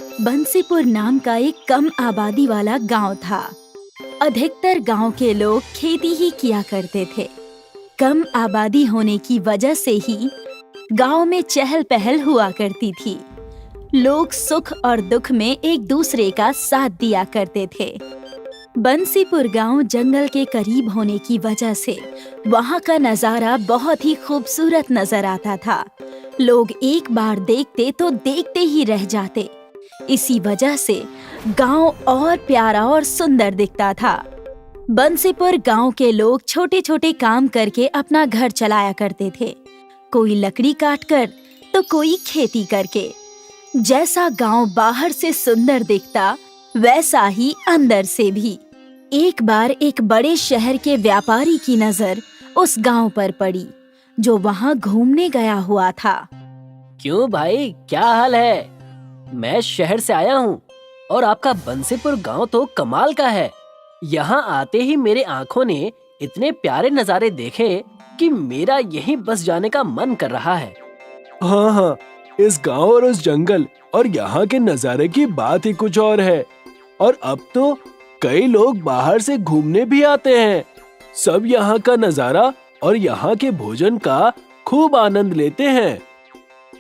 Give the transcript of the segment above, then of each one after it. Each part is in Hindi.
बंसीपुर नाम का एक कम आबादी वाला गांव था। अधिकतर गांव के लोग खेती ही किया करते थे। कम आबादी होने की वजह से ही गांव में चहल पहल हुआ करती थी। लोग सुख और दुख में एक दूसरे का साथ दिया करते थे। बंसीपुर गांव जंगल के करीब होने की वजह से वहां का नजारा बहुत ही खूबसूरत नजर आता था। लोग एक बार देखते तो देखते ही रह जाते। इसी वजह से गांव और प्यारा और सुंदर दिखता था। बंसीपुर गांव के लोग छोटे छोटे काम करके अपना घर चलाया करते थे। कोई लकड़ी काटकर तो कोई खेती करके। जैसा गांव बाहर से सुंदर दिखता, वैसा ही अंदर से भी। एक बार एक बड़े शहर के व्यापारी की नजर उस गांव पर पड़ी, जो वहां घूमने गया हुआ था। क्यों भाई, क्या हाल है? मैं शहर से आया हूँ और आपका बंसीपुर गांव तो कमाल का है। यहाँ आते ही मेरे आंखों ने इतने प्यारे नज़ारे देखे कि मेरा यहीं बस जाने का मन कर रहा है। हाँ, इस गांव और उस जंगल और यहाँ के नज़ारे की बात ही कुछ और है। और अब तो कई लोग बाहर से घूमने भी आते हैं। सब यहाँ का नज़ारा और यहाँ के भोजन का खूब आनंद लेते हैं।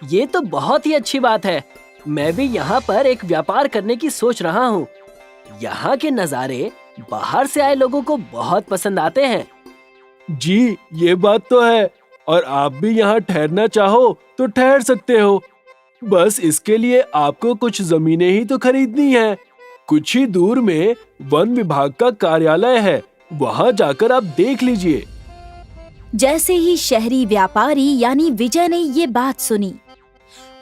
ये तो बहुत ही अच्छी बात है। मैं भी यहाँ पर एक व्यापार करने की सोच रहा हूँ। यहाँ के नज़ारे बाहर से आए लोगों को बहुत पसंद आते हैं। जी, ये बात तो है। और आप भी यहाँ ठहरना चाहो तो ठहर सकते हो। बस इसके लिए आपको कुछ जमीनें ही तो खरीदनी है। कुछ ही दूर में वन विभाग का कार्यालय है, वहाँ जाकर आप देख लीजिए। जैसे ही शहरी व्यापारी यानी विजय ने ये बात सुनी,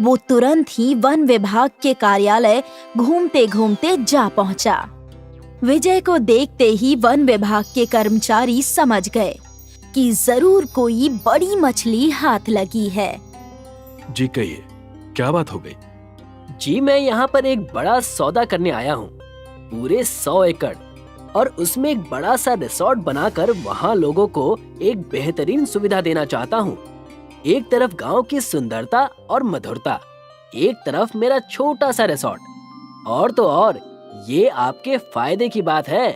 वो तुरंत ही वन विभाग के कार्यालय घूमते घूमते जा पहुंचा। विजय को देखते ही वन विभाग के कर्मचारी समझ गए कि जरूर कोई बड़ी मछली हाथ लगी है। जी कहिए, क्या बात हो गई? जी, मैं यहाँ पर एक बड़ा सौदा करने आया हूँ। पूरे 100 एकड़ और उसमें एक बड़ा सा रिसोर्ट बनाकर वहाँ लोगों को एक बेहतरीन सुविधा देना चाहता हूँ। एक तरफ गांव की सुंदरता और मधुरता, एक तरफ मेरा छोटा सा रिसोर्ट। और तो और ये आपके फायदे की बात है।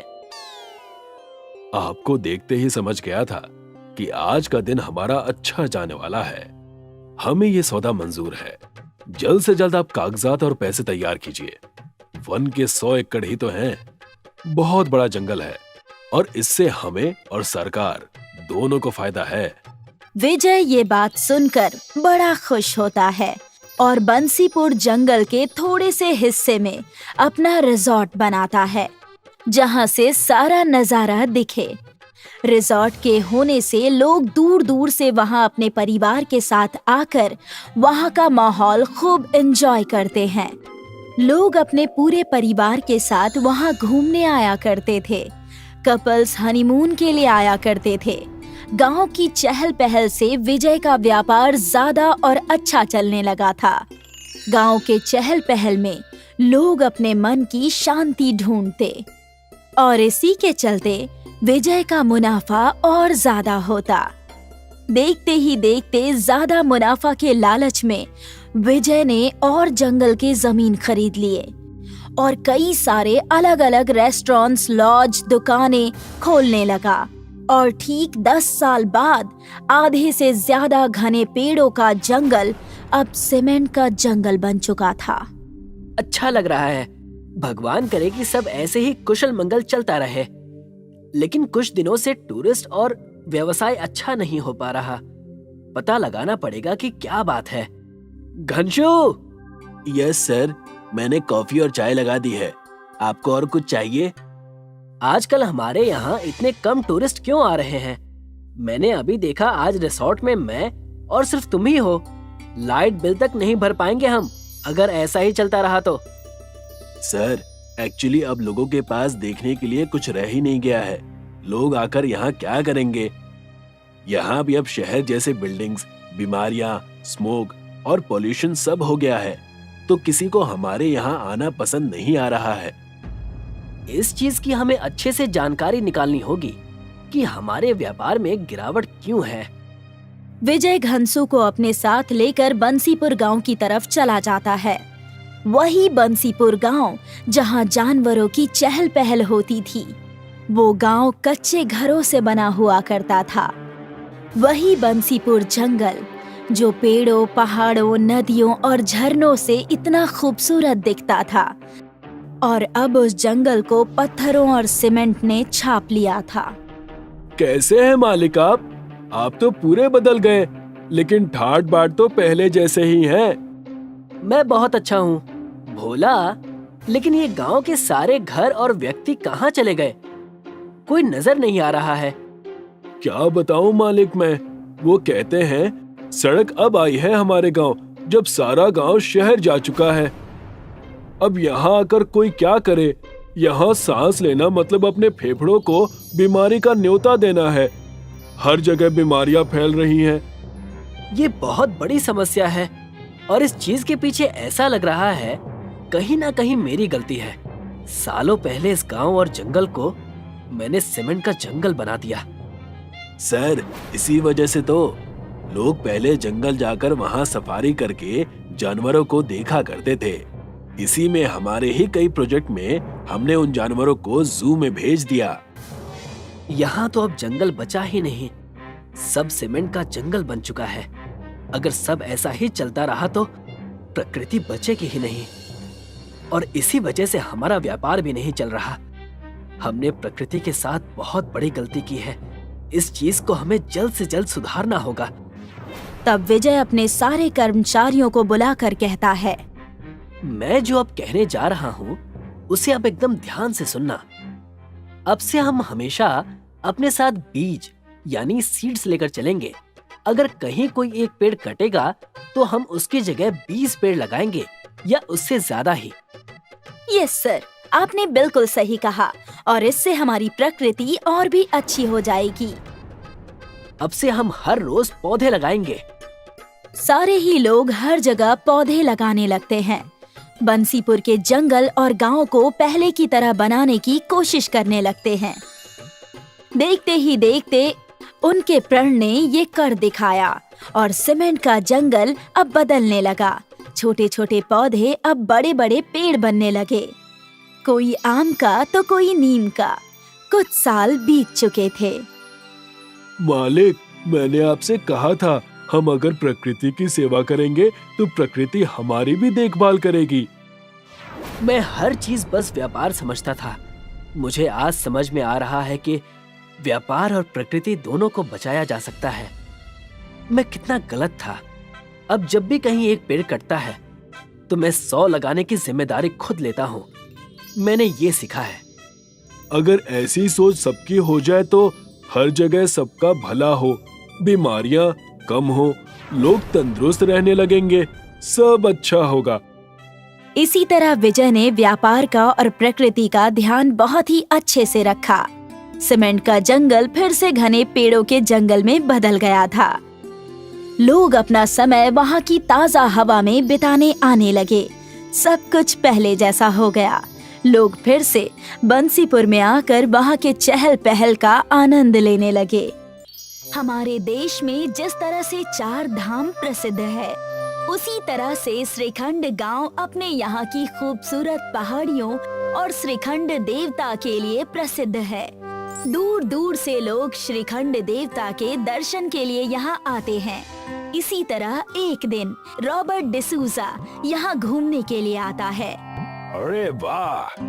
आपको देखते ही समझ गया था कि आज का दिन हमारा अच्छा जाने वाला है। हमें ये सौदा मंजूर है। जल्द से जल्द आप कागजात और पैसे तैयार कीजिए। वन के 100 एकड़ ही तो हैं। बहुत बड़ा जंगल है और इससे हमें और सरकार दोनों को फायदा है। विजय ये बात सुनकर बड़ा खुश होता है और बंसीपुर जंगल के थोड़े से हिस्से में अपना रिसोर्ट बनाता है, जहां से सारा नजारा दिखे। रिसोर्ट के होने से लोग दूर दूर से वहां अपने परिवार के साथ आकर वहां का माहौल खूब एंजॉय करते हैं। लोग अपने पूरे परिवार के साथ वहां घूमने आया करते थे। कपल्स हनीमून के लिए आया करते थे। गांव की चहल पहल से विजय का व्यापार ज्यादा और अच्छा चलने लगा था। गांव के चहल पहल में लोग अपने मन की शांति ढूंढते और इसी के चलते विजय का मुनाफा और ज्यादा होता। देखते ही देखते ज्यादा मुनाफा के लालच में विजय ने और जंगल के जमीन खरीद लिए और कई सारे अलग अलग रेस्टोरेंट्स, लॉज, दुकानें खोलने लगा। और ठीक 10 साल बाद आधे से ज्यादा घने पेड़ों का जंगल अब सीमेंट का जंगल बन चुका था। अच्छा लग रहा है। भगवान करे कि सब ऐसे ही कुशल मंगल चलता रहे। लेकिन कुछ दिनों से टूरिस्ट और व्यवसाय अच्छा नहीं हो पा रहा। पता लगाना पड़ेगा कि क्या बात है। घनशू! यस सर, मैंने कॉफी और चाय लगा दी है। आपको और कुछ चाहिए? आजकल हमारे यहाँ इतने कम टूरिस्ट क्यों आ रहे हैं? मैंने अभी देखा आज रिसोर्ट में मैं और सिर्फ तुम ही हो। लाइट बिल तक नहीं भर पाएंगे हम अगर ऐसा ही चलता रहा तो। सर, एक्चुअली अब लोगों के पास देखने के लिए कुछ रह ही नहीं गया है। लोग आकर यहाँ क्या करेंगे? यहाँ भी अब शहर जैसे बिल्डिंग्स, बीमारियाँ, स्मोक और पोल्यूशन सब हो गया है, तो किसी को हमारे यहाँ आना पसंद नहीं आ रहा है। इस चीज की हमें अच्छे से जानकारी निकालनी होगी कि हमारे व्यापार में गिरावट क्यों है। विजय घनसू को अपने साथ लेकर बंसीपुर गांव की तरफ चला जाता है। वही बंसीपुर गांव जहां जानवरों की चहल पहल होती थी। वो गांव कच्चे घरों से बना हुआ करता था। वही बंसीपुर जंगल जो पेड़ों, पहाड़ों, नदियों और झरनों से इतना खूबसूरत दिखता था, और अब उस जंगल को पत्थरों और सीमेंट ने छाप लिया था। कैसे हैं मालिक आप? आप तो पूरे बदल गए, लेकिन ठाट बाट तो पहले जैसे ही हैं। मैं बहुत अच्छा हूँ, भोला। लेकिन ये गांव के सारे घर और व्यक्ति कहाँ चले गए? कोई नजर नहीं आ रहा है। क्या बताऊं मालिक मैं, वो कहते हैं सड़क अब आई है हमारे गांव, जब सारा गांव शहर जा चुका है। अब यहाँ आकर कोई क्या करे? यहाँ सांस लेना मतलब अपने फेफड़ों को बीमारी का न्योता देना है। हर जगह बीमारियां फैल रही हैं। ये बहुत बड़ी समस्या है, और इस चीज के पीछे ऐसा लग रहा है कहीं ना कहीं मेरी गलती है। सालों पहले इस गांव और जंगल को मैंने सीमेंट का जंगल बना दिया। सर, इसी वजह से तो लोग पहले जंगल जाकर वहां सफारी करके जानवरों को देखा करते थे। इसी में हमारे ही कई प्रोजेक्ट में हमने उन जानवरों को जू में भेज दिया। यहाँ तो अब जंगल बचा ही नहीं, सब सीमेंट का जंगल बन चुका है। अगर सब ऐसा ही चलता रहा तो प्रकृति बचेगी ही नहीं, और इसी वजह से हमारा व्यापार भी नहीं चल रहा। हमने प्रकृति के साथ बहुत बड़ी गलती की है। इस चीज को हमें जल्द से जल्द सुधारना होगा। तब विजय अपने सारे कर्मचारियों को बुलाकर कहता है, मैं जो अब कहने जा रहा हूँ उसे अब एकदम ध्यान से सुनना। अब से हम हमेशा अपने साथ बीज यानी सीड्स लेकर चलेंगे। अगर कहीं कोई एक पेड़ कटेगा तो हम उसकी जगह 20 पेड़ लगाएंगे, या उससे ज्यादा ही। यस सर, आपने बिल्कुल सही कहा, और इससे हमारी प्रकृति और भी अच्छी हो जाएगी। अब से हम हर रोज पौधे लगाएंगे। सारे ही लोग हर जगह पौधे लगाने लगते हैं। बंसीपुर के जंगल और गांव को पहले की तरह बनाने की कोशिश करने लगते हैं। देखते ही देखते उनके प्रण ने ये कर दिखाया, और सीमेंट का जंगल अब बदलने लगा। छोटे छोटे पौधे अब बड़े बड़े पेड़ बनने लगे, कोई आम का तो कोई नीम का। कुछ साल बीत चुके थे। मालिक, मैंने आपसे कहा था हम अगर प्रकृति की सेवा करेंगे तो प्रकृति हमारी भी देखभाल करेगी। मैं हर चीज बस व्यापार समझता था। मुझे आज समझ में आ रहा है कि व्यापार और प्रकृति दोनों को बचाया जा सकता है। मैं कितना गलत था। अब जब भी कहीं एक पेड़ कटता है तो मैं 100 लगाने की जिम्मेदारी खुद लेता हूँ। मैंने ये सीखा है। अगर ऐसी सोच सबकी हो जाए तो हर जगह सबका भला हो, बीमारियां कम हो, लोग तंदुरुस्त रहने लगेंगे, सब अच्छा होगा। इसी तरह विजय ने व्यापार का और प्रकृति का ध्यान बहुत ही अच्छे से रखा। सीमेंट का जंगल फिर से घने पेड़ों के जंगल में बदल गया था। लोग अपना समय वहाँ की ताजा हवा में बिताने आने लगे। सब कुछ पहले जैसा हो गया। लोग फिर से बंसीपुर में आकर वहाँ के चहल पहल का आनंद लेने लगे। हमारे देश में जिस तरह से 4 धाम प्रसिद्ध है, उसी तरह से श्रीखंड गांव अपने यहाँ की खूबसूरत पहाड़ियों और श्रीखंड देवता के लिए प्रसिद्ध है। दूर दूर से लोग श्रीखंड देवता के दर्शन के लिए यहाँ आते हैं। इसी तरह एक दिन रॉबर्ट डिसूजा यहाँ घूमने के लिए आता है। अरे वाह,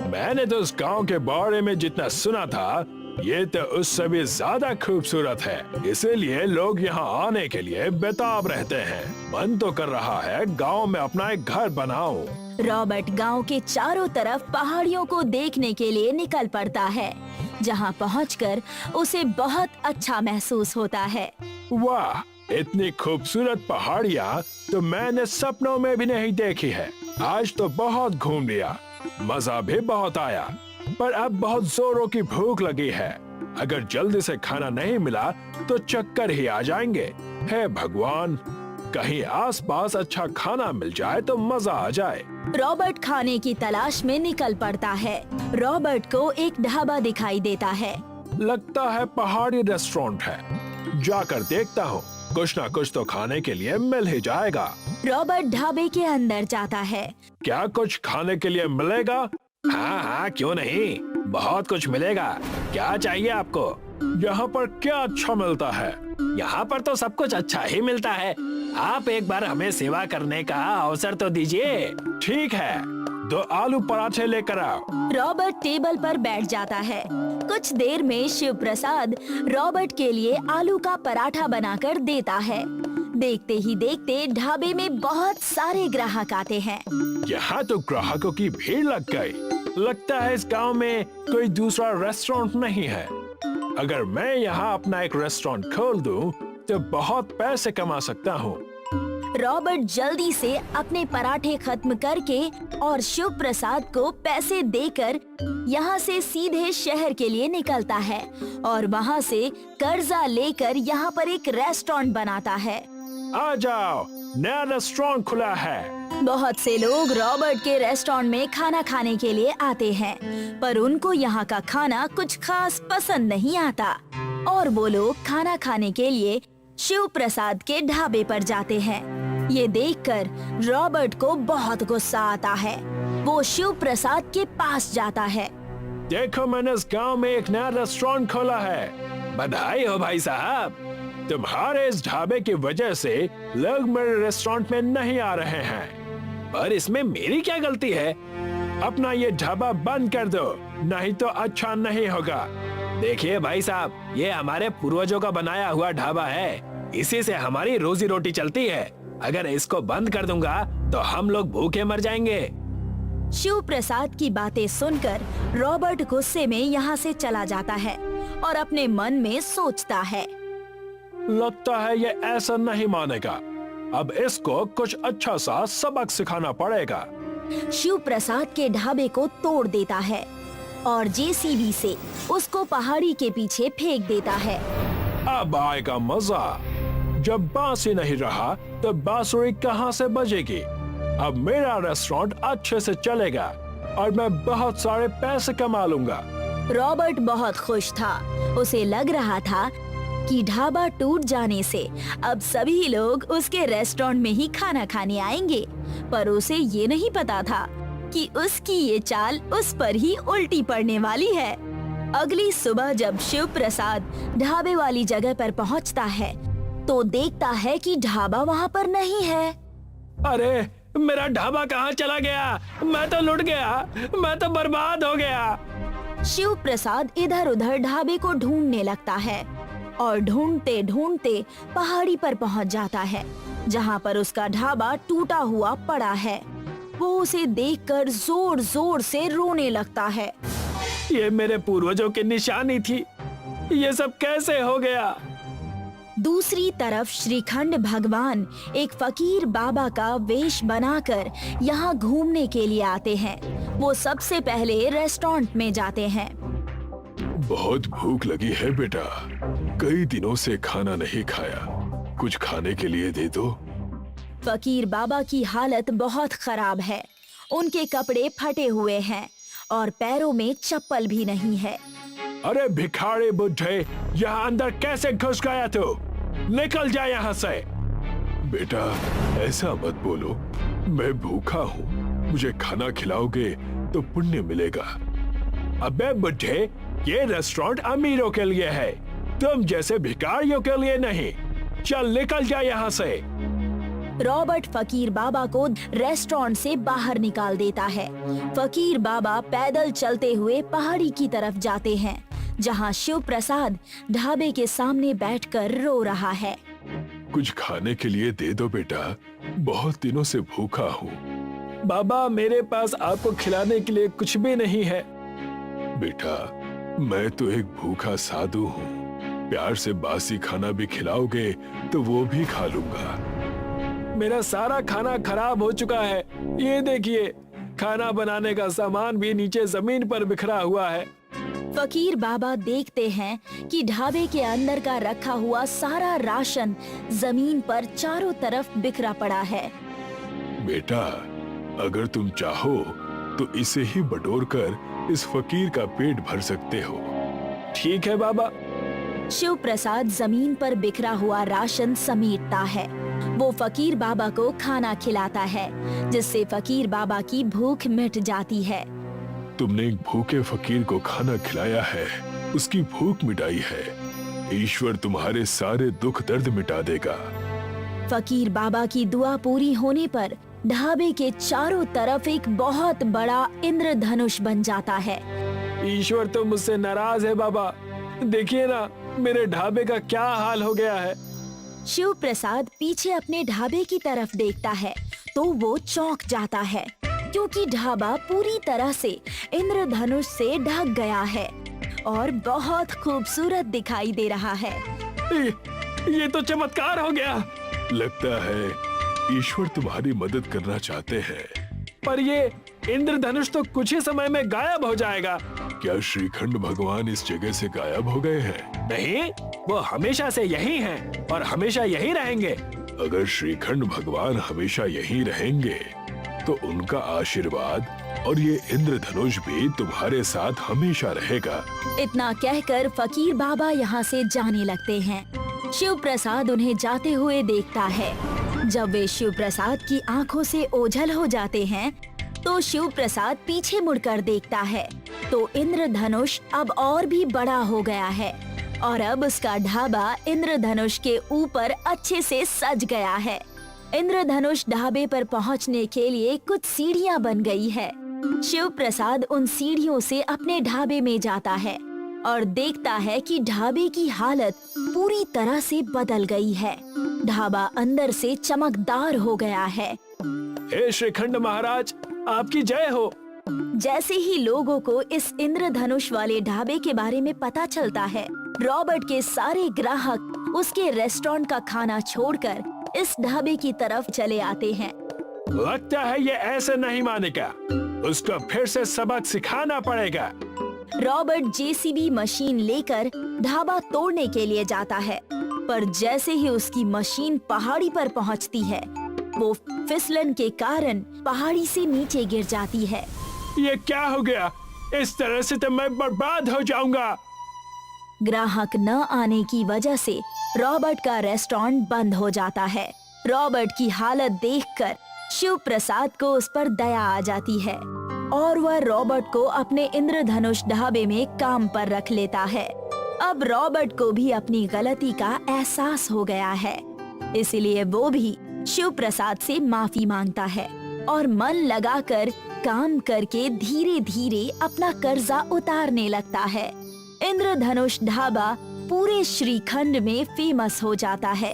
मैंने तो उस गांव के बारे में जितना सुना था ये तो उससे भी ज्यादा खूबसूरत है। इसीलिए लोग यहाँ आने के लिए बेताब रहते हैं। मन तो कर रहा है गांव में अपना एक घर बनाऊं। रॉबर्ट गांव के चारों तरफ पहाड़ियों को देखने के लिए निकल पड़ता है, जहां पहुंचकर उसे बहुत अच्छा महसूस होता है। वाह, इतनी खूबसूरत पहाड़ियाँ तो मैंने सपनों में भी नहीं देखी है। आज तो बहुत घूम लिया, मजा भी बहुत आया, पर अब बहुत जोरों की भूख लगी है। अगर जल्दी से खाना नहीं मिला तो चक्कर ही आ जाएंगे। हे भगवान, कहीं आसपास अच्छा खाना मिल जाए तो मजा आ जाए। रॉबर्ट खाने की तलाश में निकल पड़ता है। रॉबर्ट को एक ढाबा दिखाई देता है। लगता है पहाड़ी रेस्टोरेंट है, जाकर देखता हूँ। कुछ ना कुछ तो खाने के लिए मिल ही जाएगा। रॉबर्ट ढाबे के अंदर जाता है। क्या कुछ खाने के लिए मिलेगा? हाँ हाँ, क्यों नहीं, बहुत कुछ मिलेगा। क्या चाहिए आपको? यहाँ पर क्या अच्छा मिलता है? यहाँ पर तो सब कुछ अच्छा ही मिलता है। आप एक बार हमें सेवा करने का अवसर तो दीजिए। ठीक है, 2 आलू पराठे लेकर आओ। रॉबर्ट टेबल पर बैठ जाता है। कुछ देर में शिव प्रसाद रॉबर्ट के लिए आलू का पराठा बनाकर देता है। देखते ही देखते ढाबे में बहुत सारे ग्राहक आते हैं। यहाँ तो ग्राहकों की भीड़ लग गई। लगता है इस गांव में कोई दूसरा रेस्टोरेंट नहीं है। अगर मैं यहाँ अपना एक रेस्टोरेंट खोल दूँ तो बहुत पैसे कमा सकता हूँ। रॉबर्ट जल्दी से अपने पराठे खत्म करके और शिव प्रसाद को पैसे देकर यहाँ से सीधे शहर के लिए निकलता है और वहाँ से कर्जा लेकर यहाँ पर एक रेस्टोरेंट बनाता है। आ जाओ, नया रेस्टोरेंट खुला है। बहुत से लोग रॉबर्ट के रेस्टोरेंट में खाना खाने के लिए आते हैं, पर उनको यहाँ का खाना कुछ खास पसंद नहीं आता और वो लोग खाना खाने के लिए शिव प्रसाद के ढाबे पर जाते हैं। ये देखकर रॉबर्ट को बहुत गुस्सा आता है। वो शिव प्रसाद के पास जाता है। देखो, मैंने इस गांव में एक नया रेस्टोरेंट खोला है। बधाई हो भाई साहब। तुम्हारे इस ढाबे की वजह से लोग मेरे रेस्टोरेंट में नहीं आ रहे हैं, पर इसमें मेरी क्या गलती है? अपना ये ढाबा बंद कर दो, नहीं तो अच्छा नहीं होगा। देखिए भाई साहब, ये हमारे पूर्वजों का बनाया हुआ ढाबा है। इसी से हमारी रोजी रोटी चलती है। अगर इसको बंद कर दूंगा तो हम लोग भूखे मर जाएंगे। शिव प्रसाद की बातें सुनकर रॉबर्ट गुस्से में यहाँ से चला जाता है और अपने मन में सोचता है, लगता है ये ऐसा नहीं मानेगा। अब इसको कुछ अच्छा सा सबक सिखाना पड़ेगा। शिव प्रसाद के ढाबे को तोड़ देता है और जेसीबी से उसको पहाड़ी के पीछे फेंक देता है। अब आएगा मजा। जब बांसुरी नहीं रहा तो बांसुरी कहाँ से बजेगी? अब मेरा रेस्टोरेंट अच्छे से चलेगा और मैं बहुत सारे पैसे कमा लूंगा। रॉबर्ट बहुत खुश था। उसे लग रहा था कि ढाबा टूट जाने से अब सभी लोग उसके रेस्टोरेंट में ही खाना खाने आएंगे, पर उसे ये नहीं पता था कि उसकी ये चाल उस पर ही उल्टी पड़ने वाली है। अगली सुबह जब शिव प्रसाद ढाबे वाली जगह पर पहुंचता है तो देखता है कि ढाबा वहाँ पर नहीं है। अरे, मेरा ढाबा कहाँ चला गया? मैं तो लुट गया, मैं तो बर्बाद हो गया। शिव प्रसाद इधर उधर ढाबे को ढूंढने लगता है और ढूंढते ढूंढते पहाड़ी पर पहुंच जाता है, जहां पर उसका ढाबा टूटा हुआ पड़ा है। वो उसे देखकर जोर जोर से रोने लगता है। ये मेरे पूर्वजों की निशानी थी, ये सब कैसे हो गया? दूसरी तरफ श्रीखंड भगवान एक फकीर बाबा का वेश बनाकर यहाँ घूमने के लिए आते हैं। वो सबसे पहले रेस्टोरेंट में जाते हैं। बहुत भूख लगी है बेटा, कई दिनों से खाना नहीं खाया, कुछ खाने के लिए दे दो। फकीर बाबा की हालत बहुत खराब है। उनके कपड़े फटे हुए हैं और पैरों में चप्पल भी नहीं है। अरे भिखारी बुड्ढे, यहाँ अंदर कैसे घुस गया तू? निकल जा यहाँ से। बेटा, ऐसा मत बोलो, मैं भूखा हूँ, मुझे खाना खिलाओगे तो पुण्य मिलेगा। अबे बुड्ढे, ये रेस्टोरेंट अमीरों के लिए है, तुम जैसे भिखारियों के लिए नहीं। चल निकल जा यहाँ से। रॉबर्ट फकीर बाबा को रेस्टोरेंट से बाहर निकाल देता है। फकीर बाबा पैदल चलते हुए पहाड़ी की तरफ जाते हैं, जहां शिव प्रसाद ढाबे के सामने बैठकर रो रहा है। कुछ खाने के लिए दे दो बेटा, बहुत दिनों से भूखा हूँ। बाबा, मेरे पास आपको खिलाने के लिए कुछ भी नहीं है। बेटा, मैं तो एक भूखा साधु हूँ, प्यार से बासी खाना भी खिलाओगे तो वो भी खा लूंगा। मेरा सारा खाना खराब हो चुका है। ये देखिए, खाना बनाने का सामान भी नीचे जमीन पर बिखरा हुआ है। फकीर बाबा देखते हैं कि ढाबे के अंदर का रखा हुआ सारा राशन जमीन पर चारों तरफ बिखरा पड़ा है। बेटा, अगर तुम चाहो तो इसे ही बटोर कर इस फकीर का पेट भर सकते हो। ठीक है बाबा। शिव प्रसाद जमीन पर बिखरा हुआ राशन समेटता है। वो फकीर बाबा को खाना खिलाता है, जिससे फकीर बाबा की भूख मिट जाती है। तुमने एक भूखे फकीर को खाना खिलाया है, उसकी भूख मिटाई है। ईश्वर तुम्हारे सारे दुख दर्द मिटा देगा। फकीर बाबा की दुआ पूरी होने पर ढाबे के चारों तरफ एक बहुत बड़ा इंद्रधनुष बन जाता है। ईश्वर तो मुझसे नाराज है बाबा, देखिए ना मेरे ढाबे का क्या हाल हो गया है। शिव प्रसाद पीछे अपने ढाबे की तरफ देखता है तो वो चौंक जाता है, क्योंकि ढाबा पूरी तरह से इंद्रधनुष से ढक गया है और बहुत खूबसूरत दिखाई दे रहा है। ये तो चमत्कार हो गया। लगता है ईश्वर तुम्हारी मदद करना चाहते हैं। पर ये इंद्रधनुष तो कुछ ही समय में गायब हो जाएगा। क्या श्रीखंड भगवान इस जगह से गायब हो गए हैं? नहीं, वो हमेशा से यही हैं और हमेशा यही रहेंगे। अगर श्रीखंड भगवान हमेशा यहीं रहेंगे तो उनका आशीर्वाद और ये इंद्रधनुष भी तुम्हारे साथ हमेशा रहेगा। इतना कहकर फकीर बाबा यहाँ से जाने लगते हैं। शिव प्रसाद उन्हें जाते हुए देखता है। जब वे शिव प्रसाद की आंखों से ओझल हो जाते हैं तो शिव प्रसाद पीछे मुड़कर देखता है तो इंद्रधनुष अब और भी बड़ा हो गया है और अब उसका ढाबा इंद्रधनुष के ऊपर अच्छे से सज गया है। इंद्रधनुष ढाबे पर पहुंचने के लिए कुछ सीढ़ियां बन गई है। शिव प्रसाद उन सीढ़ियों से अपने ढाबे में जाता है और देखता है कि ढाबे की हालत पूरी तरह से बदल गई है। ढाबा अंदर से चमकदार हो गया है। हे श्रीखंड महाराज, आपकी जय हो। जैसे ही लोगों को इस इंद्रधनुष वाले ढाबे के बारे में पता चलता है, रॉबर्ट के सारे ग्राहक उसके रेस्टोरेंट का खाना छोड़कर इस ढाबे की तरफ चले आते हैं। लगता है ये ऐसे नहीं मानेगा, उसको फिर से सबक सिखाना पड़ेगा। रॉबर्ट जेसीबी मशीन लेकर ढाबा तोड़ने के लिए जाता है, पर जैसे ही उसकी मशीन पहाड़ी पर पहुंचती है, वो फिसलन के कारण पहाड़ी से नीचे गिर जाती है। ये क्या हो गया? इस तरह से तो मैं बर्बाद हो जाऊंगा। ग्राहक न आने की वजह से रॉबर्ट का रेस्टोरेंट बंद हो जाता है। रॉबर्ट की हालत देखकर शिव प्रसाद को उस पर दया आ जाती है और वह रॉबर्ट को अपने इंद्रधनुष ढाबे में काम पर रख लेता है। अब रॉबर्ट को भी अपनी गलती का एहसास हो गया है, इसलिए वो भी शिव प्रसाद से माफी मांगता है और मन लगाकर काम करके धीरे धीरे अपना कर्जा उतारने लगता है। इंद्रधनुष ढाबा पूरे श्रीखंड में फेमस हो जाता है